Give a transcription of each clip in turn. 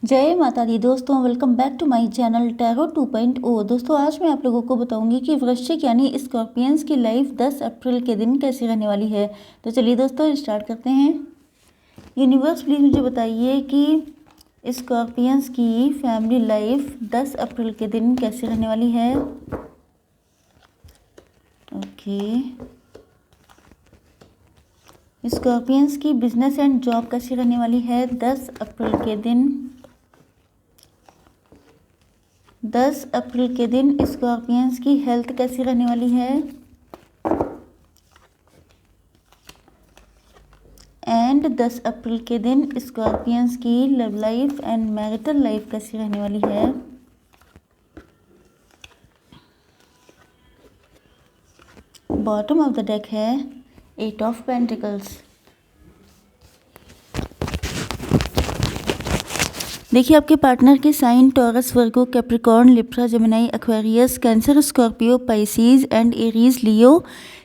जय माता दी दोस्तों, welcome back to my channel tarot 2.0। दोस्तों आज मैं आप लोगों को बताऊंगी कि वृश्चिक यानी स्कॉर्पियंस की लाइफ 10 अप्रैल के दिन कैसी रहने वाली है। तो चलिए दोस्तों स्टार्ट करते हैं। यूनिवर्स प्लीज़ मुझे बताइए कि स्कॉर्पियंस की फैमिली लाइफ 10 अप्रैल के दिन कैसी रहने वाली है। ओके, स्कॉर्पियंस की बिजनेस एंड जॉब कैसी रहने वाली है 10 अप्रैल के दिन। 10 अप्रैल के दिन स्कॉर्पियंस की हेल्थ कैसी रहने वाली है। एंड 10 अप्रैल के दिन स्कॉर्पियंस की love life and marital life कैसी रहने वाली है। बॉटम ऑफ द डेक है 8 ऑफ पेंटिकल्स। देखिए आपके पार्टनर के sign Taurus, Virgo, Capricorn, Libra, Gemini, Aquarius, Cancer, Scorpio, Pisces and Aries, Leo,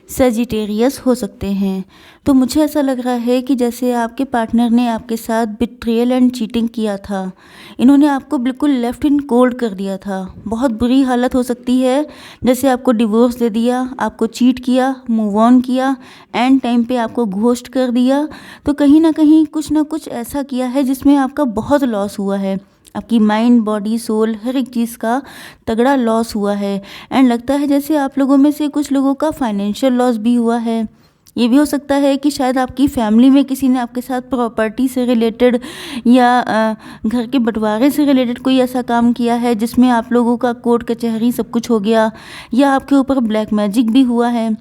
Sagittarius हो सकते हैं। तो मुझे ऐसा लग रहा है कि जैसे आपके पार्टनर ने आपके साथ बिट्रियल एंड चीटिंग किया था, इन्होंने आपको बिल्कुल लेफ्ट इन कोल्ड कर दिया था। बहुत बुरी हालत हो सकती है, जैसे आपको डिवोर्स दे दिया, आपको चीट किया, मूव ऑन किया, एंड टाइम पे आपको घोस्ट कर दिया। तो कहीं ना कहीं कुछ ना कुछ ऐसा किया है जिसमें आपका बहुत लॉस हुआ है। आपकी माइंड, बॉडी, सोल, हर एक चीज़ का तगड़ा लॉस हुआ है। एंड लगता है जैसे आप लोगों में से कुछ लोगों का फाइनेंशियल लॉस भी हुआ है। ये भी हो सकता है कि शायद आपकी फैमिली में किसी ने आपके साथ प्रॉपर्टी से रिलेटेड या घर के बंटवारे से रिलेटेड कोई ऐसा काम किया है जिसमें आप लोगों का कोर्ट कचहरी सब कुछ हो गया, या आपके ऊपर ब्लैक मैजिक भी हुआ है।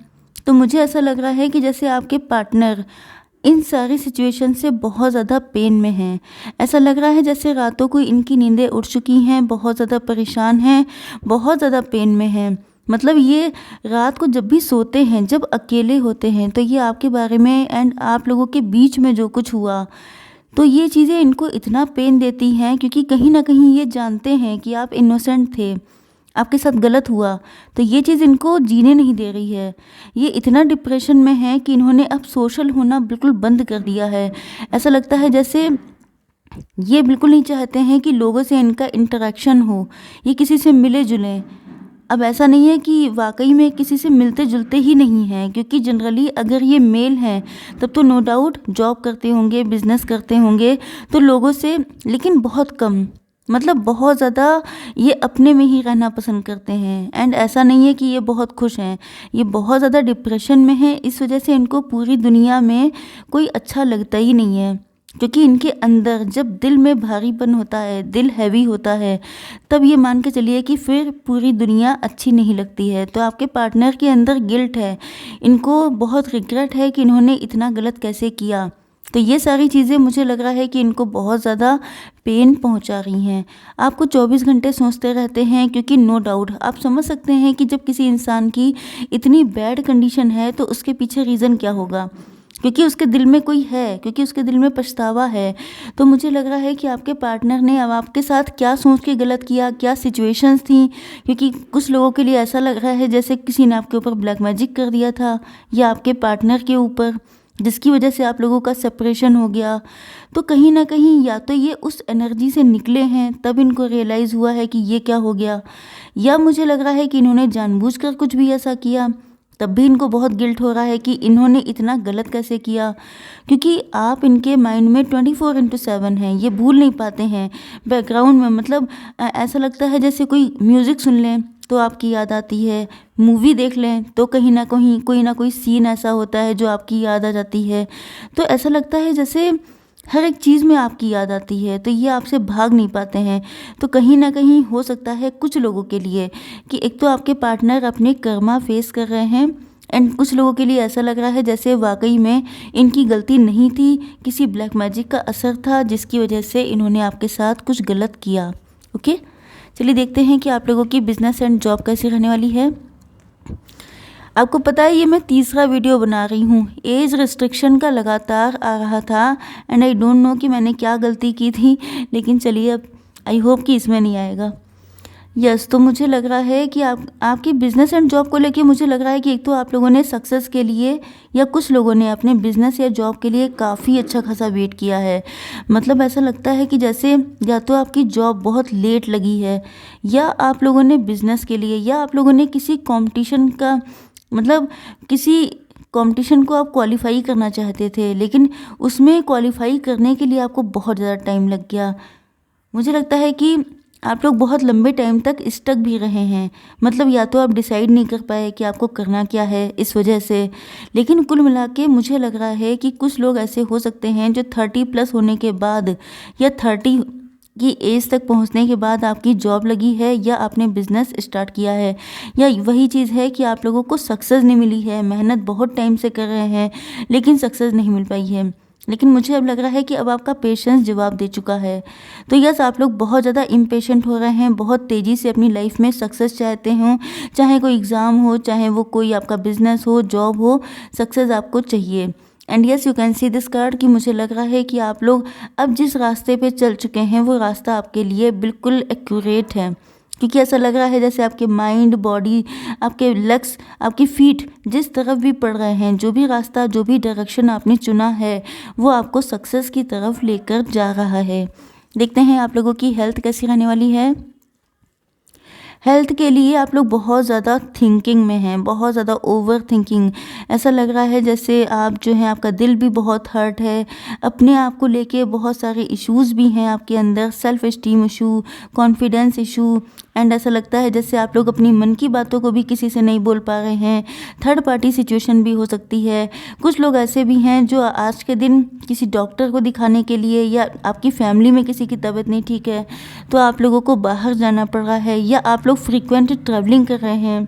तो मुझे ऐसा लग रहा है कि जैसे आपके पार्टनर इन सारी सिचुएशन से बहुत ज़्यादा पेन में हैं। ऐसा लग रहा है जैसे रातों को इनकी नींदें उड़ चुकी हैं, बहुत ज़्यादा परेशान हैं, बहुत ज़्यादा पेन में हैं। मतलब ये रात को जब भी सोते हैं, जब अकेले होते हैं, तो ये आपके बारे में एंड आप लोगों के बीच में जो कुछ हुआ, तो ये चीज़ें इनको इतना पेन देती हैं क्योंकि कहीं ना कहीं ये जानते हैं कि आप इनोसेंट थे, आपके साथ गलत हुआ। तो ये चीज़ इनको जीने नहीं दे रही है। ये इतना डिप्रेशन में है कि इन्होंने अब सोशल होना बिल्कुल बंद कर दिया है। ऐसा लगता है जैसे ये बिल्कुल नहीं चाहते हैं कि लोगों से इनका इंटरेक्शन हो, ये किसी से मिले जुलें। अब ऐसा नहीं है कि वाकई में किसी से मिलते जुलते ही नहीं हैं, क्योंकि जनरली अगर ये मेल हैं तब तो नो डाउट जॉब करते होंगे, बिजनेस करते होंगे, तो लोगों से, लेकिन बहुत कम, मतलब बहुत ज़्यादा ये अपने में ही रहना पसंद करते हैं। एंड ऐसा नहीं है कि ये बहुत खुश हैं, ये बहुत ज़्यादा डिप्रेशन में है। इस वजह से इनको पूरी दुनिया में कोई अच्छा लगता ही नहीं है, क्योंकि इनके अंदर जब दिल में भारीपन होता है, दिल हैवी होता है, तब ये मान के चलिए कि फिर पूरी दुनिया अच्छी नहीं लगती है। तो आपके पार्टनर के अंदर गिल्ट है, इनको बहुत रिग्रेट है कि इन्होंने इतना गलत कैसे किया। तो ये सारी चीज़ें मुझे लग रहा है कि इनको बहुत ज़्यादा पेन पहुंचा रही हैं। आपको 24 घंटे सोचते रहते हैं, क्योंकि नो डाउट आप समझ सकते हैं कि जब किसी इंसान की इतनी बैड कंडीशन है तो उसके पीछे रीज़न क्या होगा, क्योंकि उसके दिल में कोई है, क्योंकि उसके दिल में पछतावा है। तो मुझे लग रहा है कि आपके पार्टनर ने अब आपके साथ क्या सोच के गलत किया, क्या सिचुएशंस थी, क्योंकि कुछ लोगों के लिए ऐसा लग रहा है जैसे किसी ने आपके ऊपर ब्लैक मैजिक कर दिया था, या आपके पार्टनर के ऊपर, जिसकी वजह से आप लोगों का सेपरेशन हो गया। तो कहीं ना कहीं या तो ये उस एनर्जी से निकले हैं, तब इनको रियलाइज़ हुआ है कि ये क्या हो गया, या मुझे लग रहा है कि इन्होंने जानबूझकर कुछ भी ऐसा किया, तब भी इनको बहुत गिल्ट हो रहा है कि इन्होंने इतना गलत कैसे किया। क्योंकि आप इनके माइंड में 24/7 हैं, ये भूल नहीं पाते हैं। बैकग्राउंड में मतलब ऐसा लगता है जैसे कोई म्यूज़िक सुन लें तो आपकी याद आती है, मूवी देख लें तो कहीं ना कहीं कोई ना कोई सीन ऐसा होता है जो आपकी याद आ जाती है। तो ऐसा लगता है जैसे हर एक चीज़ में आपकी याद आती है, तो ये आपसे भाग नहीं पाते हैं। तो कहीं ना कहीं हो सकता है कुछ लोगों के लिए कि एक तो आपके पार्टनर अपने कर्मा फेस कर रहे हैं, एंड कुछ लोगों के लिए ऐसा लग रहा है जैसे वाकई में इनकी गलती नहीं थी, किसी ब्लैक मैजिक का असर था जिसकी वजह से इन्होंने आपके साथ कुछ गलत किया। ओके, चलिए देखते हैं कि आप लोगों की बिजनेस एंड जॉब कैसी रहने वाली है। आपको पता है ये मैं तीसरा वीडियो बना रही हूँ, एज रिस्ट्रिक्शन का लगातार आ रहा था, एंड आई डोंट नो कि मैंने क्या गलती की थी, लेकिन चलिए अब आई होप कि इसमें नहीं आएगा। यस, तो मुझे लग रहा है कि आपकी बिज़नेस एंड जॉब को लेके मुझे लग रहा है कि एक तो आप लोगों ने सक्सेस के लिए या कुछ लोगों ने अपने बिज़नेस या जॉब के लिए काफ़ी अच्छा खासा वेट किया है। मतलब ऐसा लगता है कि जैसे या तो आपकी जॉब बहुत लेट लगी है, या आप लोगों ने बिज़नेस के लिए, या आप लोगों ने किसी कॉम्पिटिशन का मतलब किसी कॉम्पिटिशन को आप क्वालिफ़ाई करना चाहते थे, लेकिन उसमें क्वालिफ़ाई करने के लिए आपको बहुत ज़्यादा टाइम लग गया। मुझे लगता है कि आप लोग बहुत लंबे टाइम तक स्टक भी रहे हैं। मतलब या तो आप डिसाइड नहीं कर पाए कि आपको करना क्या है इस वजह से। लेकिन कुल मिला के मुझे लग रहा है कि कुछ लोग ऐसे हो सकते हैं जो 30+ होने के बाद या 30 की एज तक पहुंचने के बाद आपकी जॉब लगी है या आपने बिज़नेस स्टार्ट किया है, या वही चीज़ है कि आप लोगों को सक्सेस नहीं मिली है, मेहनत बहुत टाइम से कर रहे हैं लेकिन सक्सेस नहीं मिल पाई है। लेकिन मुझे अब लग रहा है कि अब आपका पेशेंस जवाब दे चुका है। तो यस, आप लोग बहुत ज़्यादा इम्पेशेंट हो रहे हैं, बहुत तेज़ी से अपनी लाइफ में सक्सेस चाहते हो, चाहे कोई एग्ज़ाम हो, चाहे वो कोई आपका बिजनेस हो, जॉब हो, सक्सेस आपको चाहिए। And yes, you can see this card कि मुझे लग रहा है कि आप लोग अब जिस रास्ते पे चल चुके हैं वो रास्ता आपके लिए बिल्कुल एक्यूरेट है, क्योंकि ऐसा लग रहा है जैसे आपके माइंड, बॉडी, आपके लेग्स, आपकी फीट जिस तरफ भी पड़ रहे हैं, जो भी रास्ता, जो भी डायरेक्शन आपने चुना है वो आपको सक्सेस की तरफ लेकर जा रहा है। देखते हैं आप लोगों की हेल्थ कैसी रहने वाली है। हेल्थ के लिए आप लोग बहुत ज़्यादा थिंकिंग में हैं, बहुत ज़्यादा ओवर थिंकिंग। ऐसा लग रहा है जैसे आप जो हैं, आपका दिल भी बहुत हर्ट है, अपने आप को लेके बहुत सारे इश्यूज़ भी हैं आपके अंदर, self esteem issue, confidence issue. And ऐसा लगता है जैसे आप लोग अपनी मन की बातों को भी किसी से नहीं बोल पा रहे हैं। थर्ड पार्टी सिचुएशन भी हो सकती है। कुछ लोग ऐसे भी हैं जो आज के दिन किसी डॉक्टर को दिखाने के लिए, या आपकी फैमिली में किसी की तबीयत नहीं ठीक है तो आप लोगों को बाहर जाना पड़ रहा है, या आप लोग फ्रीक्वेंट ट्रैवलिंग कर रहे हैं।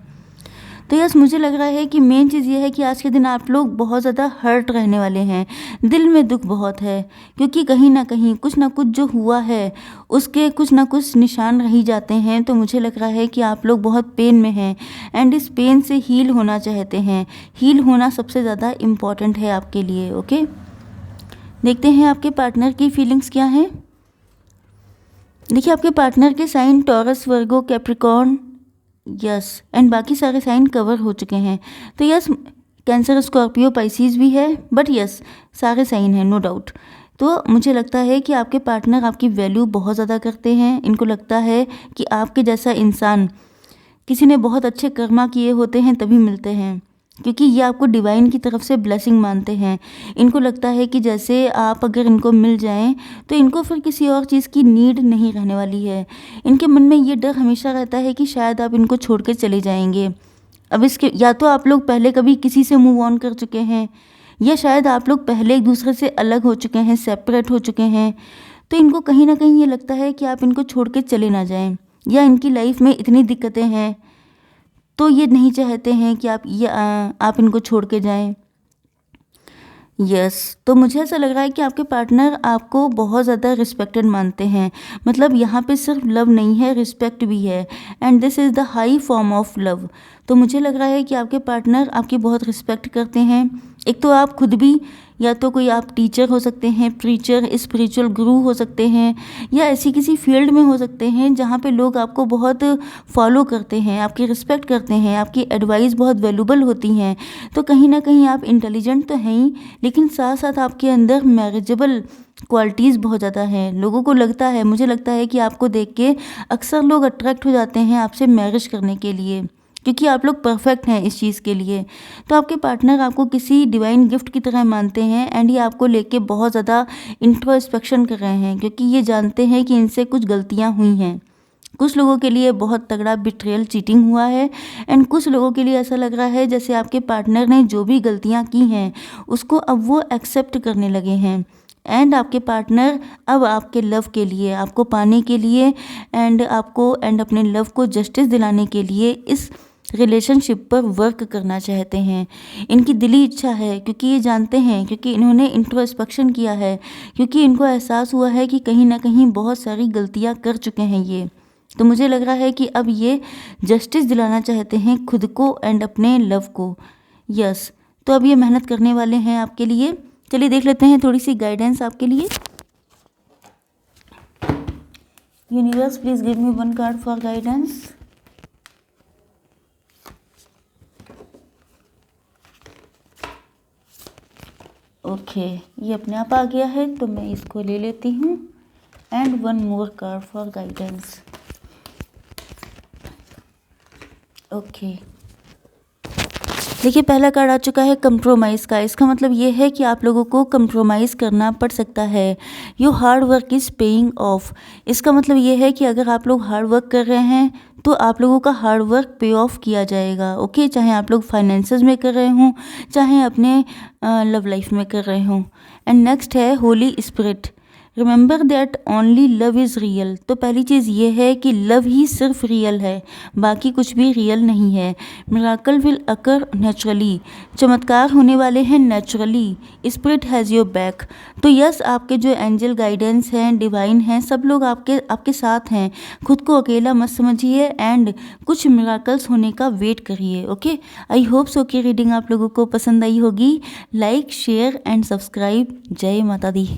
तो यस, मुझे लग रहा है कि मेन चीज़ ये है कि आज के दिन आप लोग बहुत ज़्यादा हर्ट रहने वाले हैं, दिल में दुख बहुत है, क्योंकि कहीं ना कहीं कुछ ना कुछ जो हुआ है उसके कुछ ना कुछ निशान रह ही जाते हैं। तो मुझे लग रहा है कि आप लोग बहुत पेन में हैं एंड इस पेन से हील होना चाहते हैं। हील होना सबसे ज़्यादा इम्पॉर्टेंट है आपके लिए। ओके, देखते हैं आपके पार्टनर की फीलिंग्स क्या हैं। देखिए, आपके पार्टनर के sign Taurus, Virgo, Capricorn, yes, and बाकी सारे साइन कवर हो चुके हैं। तो यस, कैंसर, स्कॉर्पियो, पाइसिस भी है, बट यस सारे साइन हैं, नो डाउट। तो मुझे लगता है कि आपके पार्टनर आपकी वैल्यू बहुत ज़्यादा करते हैं। इनको लगता है कि आपके जैसा इंसान किसी ने बहुत अच्छे कर्मा किए होते हैं तभी मिलते हैं, क्योंकि ये आपको डिवाइन की तरफ से ब्लेसिंग मानते हैं। इनको लगता है कि जैसे आप अगर इनको मिल जाएं तो इनको फिर किसी और चीज़ की नीड नहीं रहने वाली है। इनके मन में ये डर हमेशा रहता है कि शायद आप इनको छोड़ के चले जाएंगे। अब इसके या तो आप लोग पहले कभी किसी से मूव ऑन कर चुके हैं, या शायद आप लोग पहले एक दूसरे से अलग हो चुके हैं, सेपरेट हो चुके हैं। तो इनको कहीं ना कहीं ये लगता है कि आप इनको छोड़ के चले ना जाएं, या इनकी लाइफ में इतनी दिक्कतें हैं तो ये नहीं चाहते हैं कि आप इनको छोड़ के जाएं। यस, तो मुझे ऐसा लग रहा है कि आपके पार्टनर आपको बहुत ज़्यादा रिस्पेक्टेड मानते हैं। मतलब यहाँ पे सिर्फ लव नहीं है, रिस्पेक्ट भी है, and this is the high form of love. तो मुझे लग रहा है कि आपके पार्टनर आपकी बहुत रिस्पेक्ट करते हैं। एक तो आप खुद भी, या तो कोई आप टीचर हो सकते हैं, प्रीचर, स्पिरिचुअल गुरु हो सकते हैं, या ऐसी किसी फील्ड में हो सकते हैं जहाँ पे लोग आपको बहुत फॉलो करते हैं, आपकी रिस्पेक्ट करते हैं, आपकी एडवाइस बहुत वैल्यूबल होती हैं। तो कहीं ना कहीं आप इंटेलिजेंट तो हैं ही, लेकिन साथ साथ आपके अंदर मैरिजेबल क्वालिटीज़ बहुत ज़्यादा हैं। लोगों को लगता है, मुझे लगता है कि आपको देख के अक्सर लोग अट्रैक्ट हो जाते हैं आपसे मैरिज करने के लिए, क्योंकि आप लोग परफेक्ट हैं इस चीज़ के लिए। तो आपके पार्टनर आपको किसी डिवाइन गिफ्ट की तरह मानते हैं, एंड ये आपको लेके बहुत ज़्यादा इंट्रोस्पेक्शन कर रहे हैं, क्योंकि ये जानते हैं कि इनसे कुछ गलतियाँ हुई हैं। कुछ लोगों के लिए बहुत तगड़ा बिट्रेयल, चीटिंग हुआ है, एंड कुछ लोगों के लिए ऐसा लग रहा है जैसे आपके पार्टनर ने जो भी गलतियाँ की हैं उसको अब वो एक्सेप्ट करने लगे हैं। एंड आपके पार्टनर अब आपके लव के लिए, आपको पाने के लिए, एंड अपने लव को जस्टिस दिलाने के लिए इस रिलेशनशिप पर वर्क करना चाहते हैं। इनकी दिली इच्छा है, क्योंकि ये जानते हैं, क्योंकि इन्होंने इंट्रोस्पेक्शन किया है, क्योंकि इनको एहसास हुआ है कि कहीं ना कहीं बहुत सारी गलतियां कर चुके हैं ये। तो मुझे लग रहा है कि अब ये जस्टिस दिलाना चाहते हैं खुद को एंड अपने लव को। यस, तो अब ये मेहनत करने वाले हैं आपके लिए। चलिए देख लेते हैं थोड़ी सी गाइडेंस आपके लिए। Universe please give me one card for guidance. Okay, ये अपने आप आ गया है तो मैं इसको ले लेती हूँ। And one more card for guidance. Okay, देखिए पहला कार्ड आ चुका है कंप्रोमाइज़ का। इसका मतलब ये है कि आप लोगों को कंप्रोमाइज़ करना पड़ सकता है। Your hard work is paying off. इसका मतलब ये है कि अगर आप लोग हार्ड वर्क कर रहे हैं तो आप लोगों का हार्ड वर्क पे ऑफ किया जाएगा। ओके, चाहे आप लोग फाइनेंसेस में कर रहे हों, चाहे अपने लव लाइफ में कर रहे हों। एंड नेक्स्ट है Holi spirit. Remember that only love is real. तो पहली चीज़ ये है कि लव ही सिर्फ रियल है, बाकी कुछ भी रियल नहीं है। Miracle will occur naturally. चमत्कार होने वाले हैं naturally. Spirit has your back. तो यस, आपके जो एंजल गाइडेंस हैं, डिवाइन हैं, सब लोग आपके साथ हैं। खुद को अकेला मत समझिए एंड कुछ मिराकल्स होने का वेट करिए। ओके, आई होप सो कि रीडिंग आप लोगों को पसंद आई होगी। Like, share and subscribe. जय माता दी।